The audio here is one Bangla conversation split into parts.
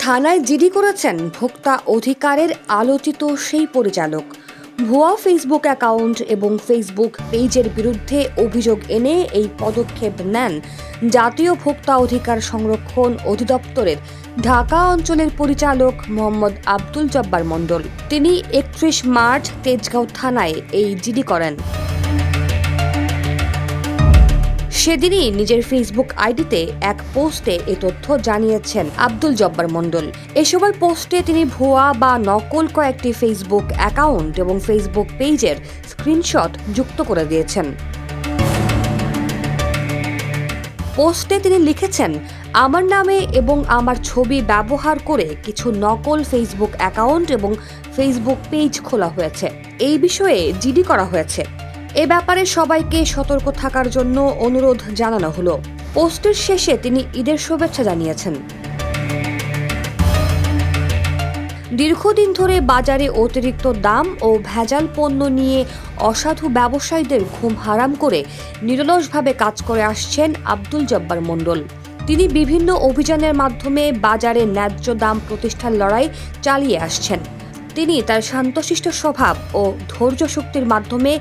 থানায় জিডি করেছেন ভোক্তা অধিকারের আলোচিত সেই পরিচালক। ভুয়া ফেসবুক অ্যাকাউন্ট এবং ফেসবুক পেজের বিরুদ্ধে অভিযোগ এনে এই পদক্ষেপ নেন জাতীয় ভোক্তা অধিকার সংরক্ষণ অধিদপ্তরের ঢাকা অঞ্চলের পরিচালক মোহাম্মদ আব্দুল জব্বার মণ্ডল। তিনি ৩১ মার্চ তেজগাঁও থানায় এই জিডি করেন। সেদিনই নিজের ফেসবুক আইডিতে এক পোস্টে এ তথ্য জানিয়েছেন আব্দুল জব্বার মণ্ডল। এ সময় পোস্টে তিনি ভুয়া বা নকল কয়েকটি ফেসবুক অ্যাকাউন্ট এবং ফেসবুক পেজের স্ক্রিনশট যুক্ত করে দিয়েছেন। পোস্টে তিনি লিখেছেন, আমার নামে এবং আমার ছবি ব্যবহার করে কিছু নকল ফেসবুক অ্যাকাউন্ট এবং ফেসবুক পেজ খোলা হয়েছে। এই বিষয়ে জিডি করা হয়েছে। এ ব্যাপারে সবাইকে সতর্ক থাকার জন্য অনুরোধ জানানো হলো। পোস্টের শেষে তিনি ঈদের শুভেচ্ছা জানিয়েছেন। দীর্ঘদিন ধরে বাজারে অতিরিক্ত দাম ও ভেজাল পণ্য নিয়ে অসাধু ব্যবসায়ীদের ঘুম হারাম করে নিরলসভাবে কাজ করে আসছেন আব্দুল জব্বার মণ্ডল। তিনি বিভিন্ন অভিযানের মাধ্যমে বাজারে ন্যায্য দাম প্রতিষ্ঠার লড়াই চালিয়ে আসছেন। তিনি তার শান্তশিষ্ট স্বভাব ও ধৈর্য শক্তির মাধ্যমে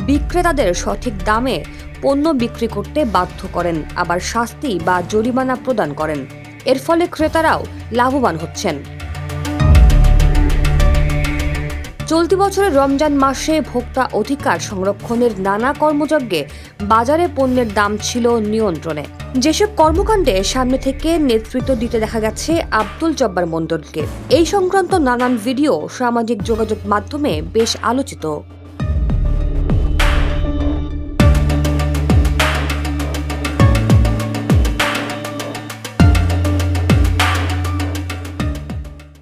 বিক্রেতাদের সঠিক দামে পণ্য বিক্রি করতে বাধ্য করেন, আবার শাস্তি বা জরিমানা প্রদান করেন। এর ফলে ক্রেতারাও লাভবান হচ্ছেন। চলতি বছরের রমজান মাসে ভোক্তা অধিকার সংরক্ষণের নানা কর্মযজ্ঞে বাজারে পণ্যের দাম ছিল নিয়ন্ত্রণে। যেসব কর্মকাণ্ডে সামনে থেকে নেতৃত্ব দিতে দেখা গেছে আব্দুল জব্বার মণ্ডলকে। এই সংক্রান্ত নানান ভিডিও সামাজিক যোগাযোগ মাধ্যমে বেশ আলোচিত।